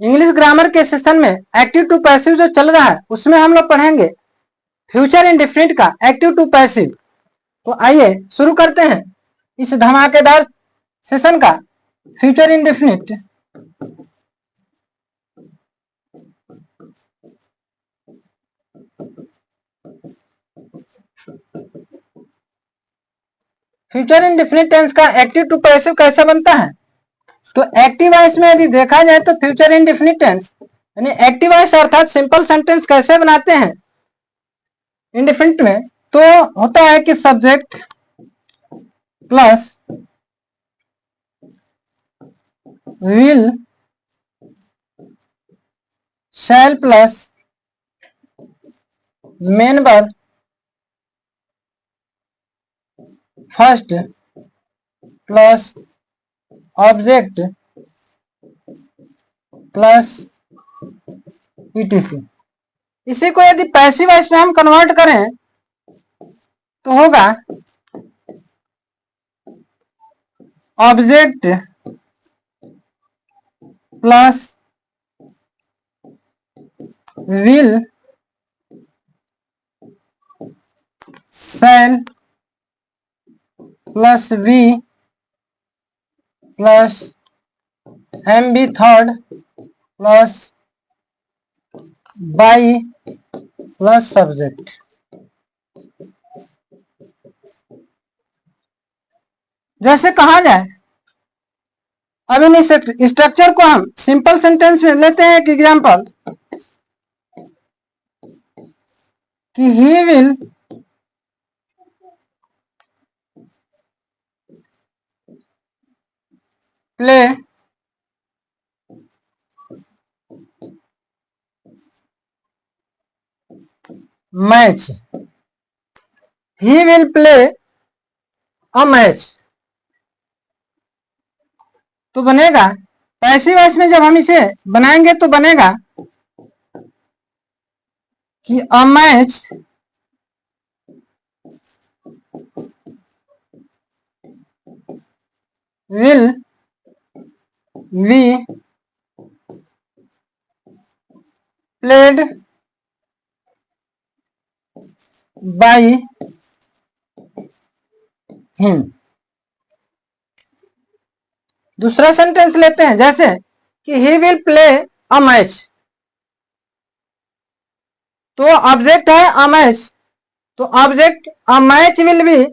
English grammar के session में active to passive जो चल रहा है उसमें हम लोग पढ़ेंगे फ्यूचर इंडेफिनिट का एक्टिव टू पैसिव। तो आइए शुरू करते हैं इस धमाकेदार सेशन का future indefinite. Future indefinite tense का एक्टिव टू पैसिव कैसे बनता है? तो एक्टिव वॉइस में यदि देखा जाए तो फ्यूचर इंडेफिनिट टेंस यानी एक्टिव वॉइस अर्थात सिंपल सेंटेंस कैसे बनाते हैं इंडेफिनिट में, तो होता है कि subject plus will shall plus main verb first plus object plus etc. इसी को यदि पैसिव वॉइस में हम कन्वर्ट करें तो होगा object plus will shall plus v plus m b third plus by plus subject. जैसे कहा जाए अब इन स्ट्रक्चर को हम सिंपल सेंटेंस में लेते हैं एक एग्जांपल कि he will play match. He will play a match तो बनेगा पैसिव वॉइस में जब हम इसे बनाएंगे तो बनेगा कि a match will be played by him. दूसरा सेंटेंस लेते हैं जैसे कि he will play a match, तो ऑब्जेक्ट है अ मैच, तो object a match will be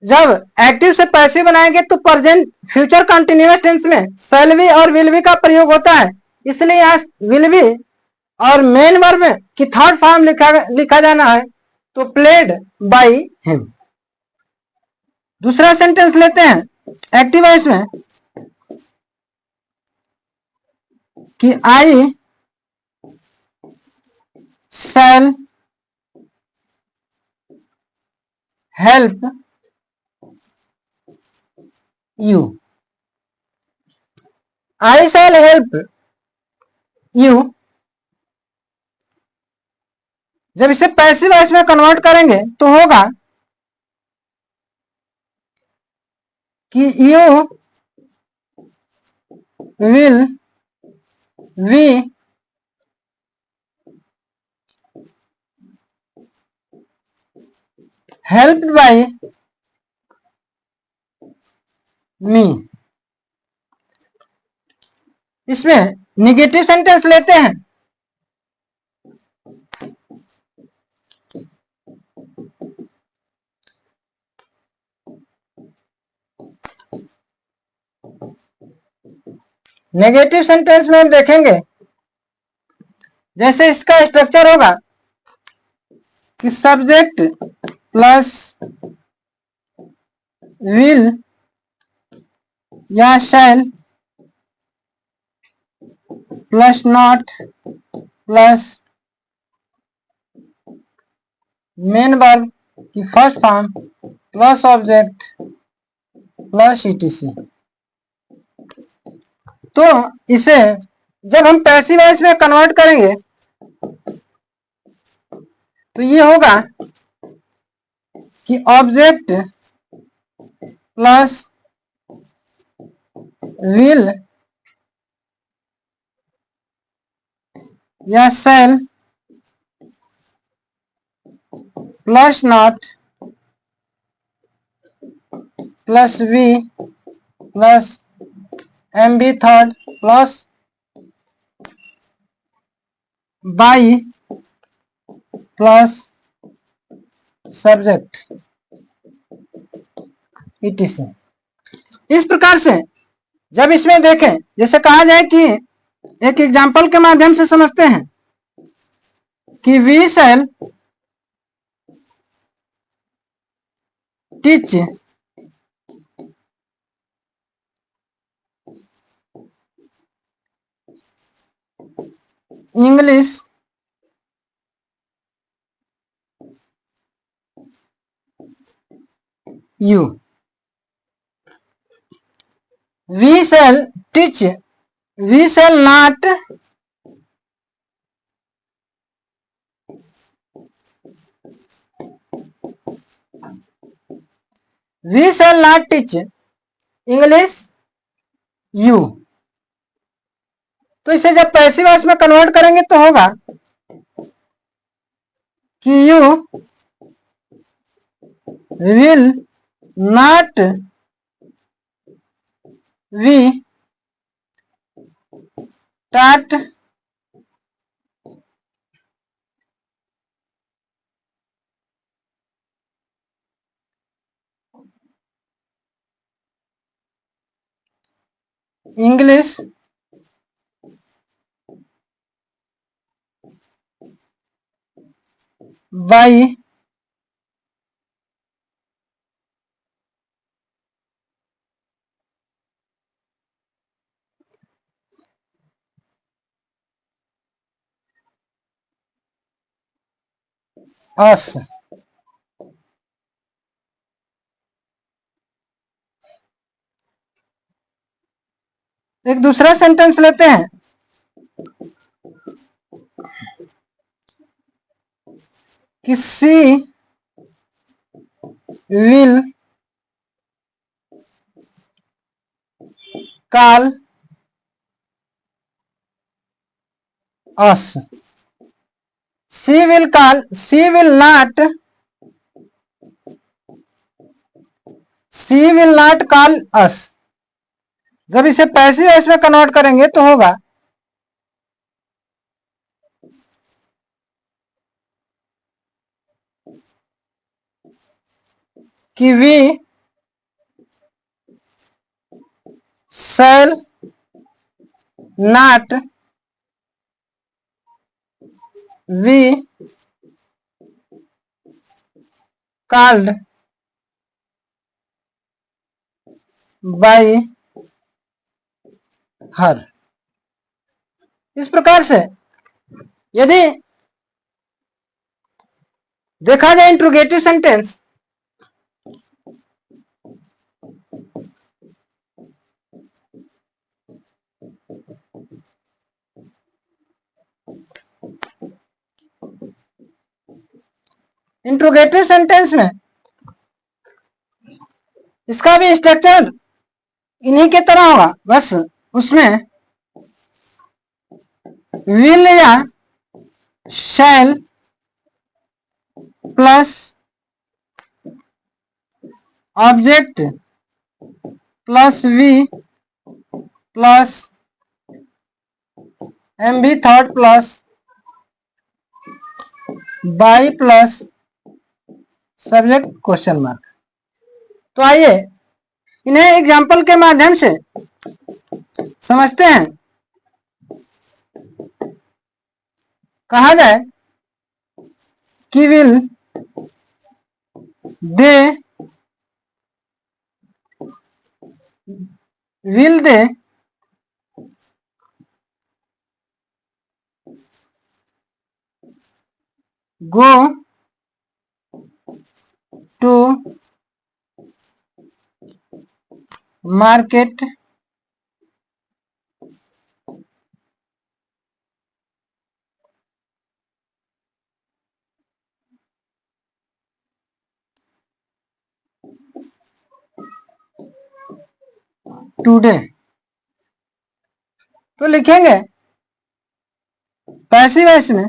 जब एक्टिव से पैसिव बनाएंगे तो प्रेजेंट फ्यूचर कंटिन्यूअस टेंस में शैल बी और विल बी का प्रयोग होता है, इसलिए यहाँ विल बी और मेन वर्ब की थर्ड फॉर्म लिखा जाना है तो प्लेड बाई हिम। दूसरा सेंटेंस लेते हैं एक्टिव वॉइस में कि I shall help you. I shall help you जब इसे पैसिव वॉइस में कन्वर्ट करेंगे तो होगा कि you will be helped by me. इसमें निगेटिव सेंटेंस लेते हैं नेगेटिव सेंटेंस में हम देखेंगे जैसे इसका स्ट्रक्चर होगा कि सब्जेक्ट प्लस विल या shall plus not plus main verb की first form plus object plus etc. तो इसे जब हम पैसिव वॉइस में कन्वर्ट करेंगे तो ये होगा कि ऑब्जेक्ट प्लस विल या shall plus not plus v plus m b third plus by plus subject etc। इस प्रकार से जब इसमें देखें, जैसे कहा जाए कि एक एग्जाम्पल के माध्यम से समझते हैं कि we shall teach English you. We shall teach, we shall not we shall not teach English you. तो इसे जब पैसिव वॉइस में कन्वर्ट करेंगे तो होगा कि you will not we taught English by us. एक दूसरा सेंटेंस लेते हैं कि she will call us. She will call, she will not, she will not call us. जब इसे पैसिव वॉइस में कन्वर्ट करेंगे तो होगा कि we shall not we called by her. इस प्रकार से यदि देखा जाए इंट्रोगेटिव सेंटेंस, इंट्रोगेटिव सेंटेंस में इसका भी स्ट्रक्चर इन्हीं के तरह होगा, बस उसमें विल या shall plus object plus v plus m b third plus by plus subject question mark. तो आइए इन्हें एग्जाम्पल के माध्यम से समझते हैं। कहा जाए कि they will they go to market today. तो लिखेंगे पैसिव वॉइस में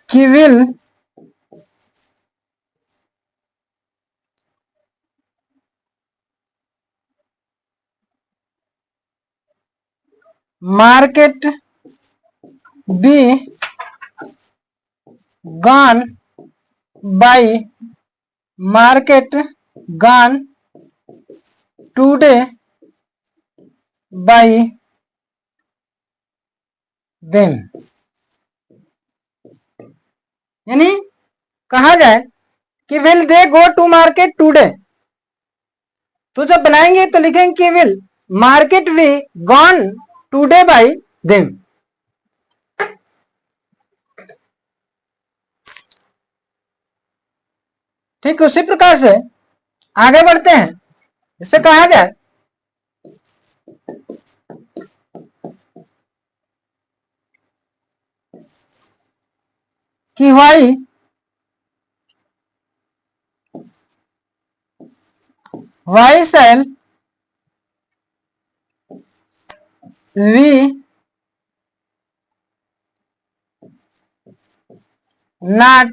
कि will market be gone by market gone today by them। यानी कहा जाए कि will they go to market today, तो जब बनाएंगे तो लिखेंगे कि will market be gone today by them. ठीक उसी प्रकार से आगे बढ़ते हैं। इससे कहा जाए कि why shall we not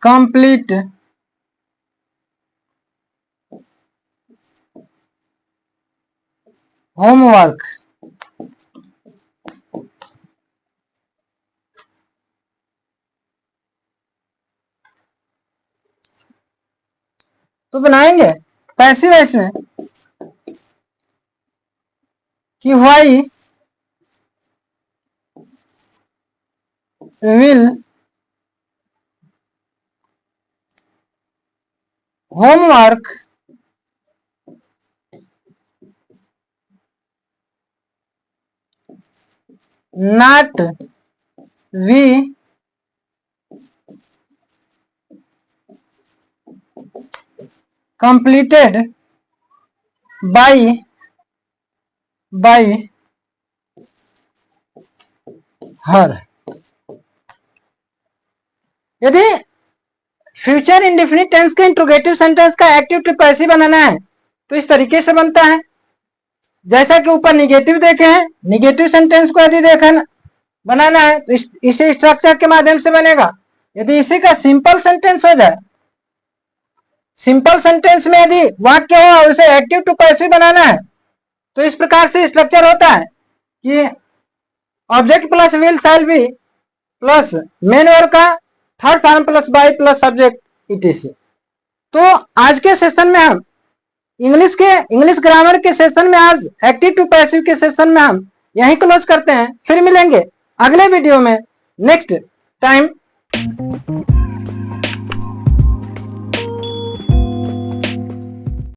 complete homework। तो बनाएंगे पैसिव वॉइस में कि why will homework not be completed by her। यदि फ्यूचर इंडेफिनिट टेंस के इंट्रोगेटिव सेंटेंस का एक्टिव टू पैसिव बनाना है तो इस तरीके से बनता है, जैसा कि ऊपर निगेटिव देखे हैं। निगेटिव सेंटेंस को यदि देखना बनाना है तो इसी स्ट्रक्चर के माध्यम से बनेगा। यदि इसी का सिंपल सेंटेंस हो जाए, सिंपल सेंटेंस में यदि वाक्य हो उसे एक्टिव टू पैसिव बनाना है तो इस प्रकार से स्ट्रक्चर होता है कि object plus will shall be plus main verb का third form plus by plus subject etc. तो आज के सेशन में हम इंग्लिश ग्रामर के सेशन में, आज एक्टिव टू पैसिव के सेशन में हम यहीं क्लोज करते हैं। फिर मिलेंगे अगले वीडियो में नेक्स्ट टाइम।